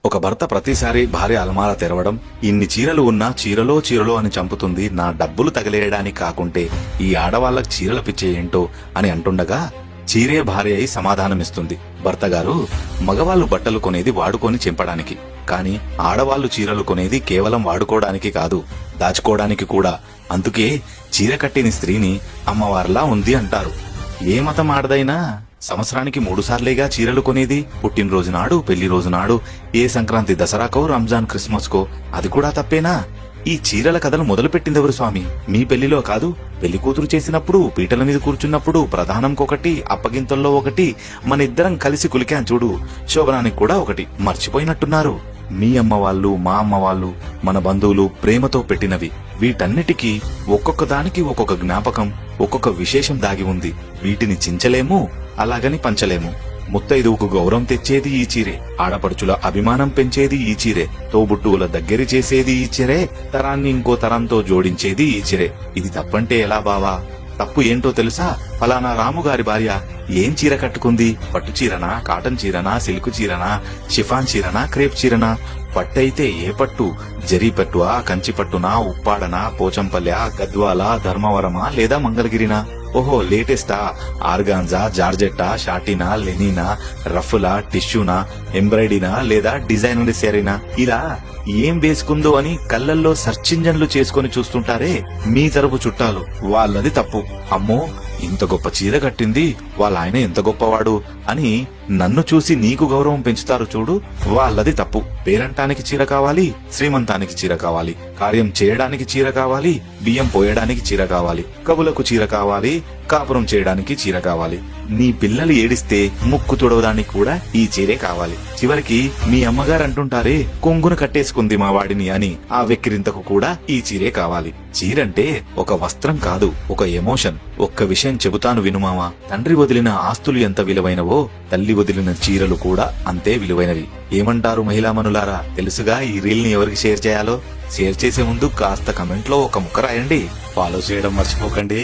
ఒక భర్త ప్రతిసారి భార్య అల్మారా తెరవడం, ఇన్ని చీరలు ఉన్నా చీరలో చీరలో అని చంపుతుంది, నా డబ్బులు తగిలేయడానికి కాకుంటే ఈ ఆడవాళ్లకు చీరల పిచ్చే ఏంటో అని అంటుండగా చీరే భార్య అయి సమాధానమిస్తుంది. భర్త గారు, మగవాళ్లు బట్టలు కొనేది వాడుకొని చింపడానికి, కాని ఆడవాళ్లు చీరలు కొనేది కేవలం వాడుకోవడానికి కాదు, దాచుకోవడానికి కూడా. అందుకే చీర కట్టిన స్త్రీని అమ్మవారిలా ఉంది అంటారు. ఏ మతం ఆడదైనా సంవత్సరానికి 3 సార్లేగా చీరలు కొనేది. పుట్టినరోజు నాడు, పెళ్లి రోజు నాడు, ఏ సంక్రాంతి, దసరాకో, రంజాన్, క్రిస్మస్ కో. అది కూడా తప్పేనా? ఈ చీరల కథలు మొదలు పెట్టిందెవరు స్వామి? మీ పెళ్లిలో కాదు, పెళ్లి కూతురు చేసినప్పుడు, పీటల మీద కూర్చున్నప్పుడు, ప్రధానంకొకటి, అప్పగింతల్లో ఒకటి, మన ఇద్దరం కలిసి కులికాం చూడు, శోభనానికి కూడా ఒకటి. మర్చిపోయినట్టున్నారు. మీ అమ్మ వాళ్ళు, మా అమ్మ వాళ్ళు, మన బంధువులు ప్రేమతో పెట్టినవి. వీటన్నిటికీ ఒక్కొక్క దానికి ఒక్కొక్క జ్ఞాపకం, ఒక్కొక్క విశేషం దాగి ఉంది. వీటిని చించలేము, అలాగని పంచలేము. ముత్తైదువుకు గౌరవం తెచ్చేది ఈ చీరే, ఆడపడుచుల అభిమానం పెంచేది ఈ చీరే, తోబుట్టువుల దగ్గర చేసేది ఈ చీరే, తరాన్ని ఇంకో తరంతో జోడించేది ఈ చీరే. ఇది తప్పంటే ఎలా బావా? తప్పు ఏంటో తెలుసా? ఫలానా రాముగారి భార్య ఏం చీర కట్టుకుంది? పట్టు చీరనా, కాటన్ చీరనా, సిల్క్ చీరనా, షిఫాన్ చీరనా, క్రేప్ చీరనా? పట్టయితే ఏ పట్టు? జరీ పట్టువా, కంచి పట్టునా, ఉప్పాడనా, పోచంపల్లా, గద్వాలా, ధర్మవరమా లేదా మంగళగిరినా? ఓహో, లేటెస్టా? ఆర్గాన్జా, జార్జెట్టా, షాటీనా, లెనినా, రఫ్లా, టిష్యూనా, ఎంబ్రాయిడీనా లేదా డిజైనర్ శారీనా? ఇలా ఏం వేసుకుందో అని కళ్ళల్లో సర్చ్ ఇంజన్లు చేసుకుని చూస్తుంటారే మీ తరపు చుట్టాలు, వాళ్ళది తప్పు. అమ్మో, ఇంత గొప్ప చీర కట్టింది, వాళ్ళ ఆయన ఎంత గొప్పవాడు అని నన్ను చూసి నీకు గౌరవం పెంచుతారు చూడు, వాళ్ళది తప్పు. పేరంటానికి చీర కావాలి, శ్రీమంతానికి చీర కావాలి, కార్యం చేయడానికి చీర కావాలి, బియ్యం పోయడానికి చీర కావాలి, కబులకు చీర కావాలి, కాపురం చేయడానికి చీర కావాలి. నీ పిల్లలు ఏడిస్తే ముక్కు తుడవడానికి కూడా ఈ చీరే కావాలి. చివరికి మీ అమ్మగారు అంటుంటారే, కొంగును కట్టేసుకుంది మా వాడిని అని, ఆ వెక్కిరింతకు కూడా ఈ చీరే కావాలి. చీరంటే ఒక వస్త్రం కాదు, ఒక ఎమోషన్. ఒక్క విషయం చెబుతాను వినుమావా, తండ్రి వదిలిన ఆస్తులు ఎంత విలువైనవో తల్లి వదిలిన చీరలు కూడా అంతే విలువైనవి. ఏమంటారు మహిళామణులారా? తెలుసుగా ఈ రీల్ ని ఎవరికి షేర్ చేయాలో? షేర్ చేసే ముందు కాస్త కమెంట్ లో ఒక ముక్క రాయండి. ఫాలో చేయడం మర్చిపోకండి.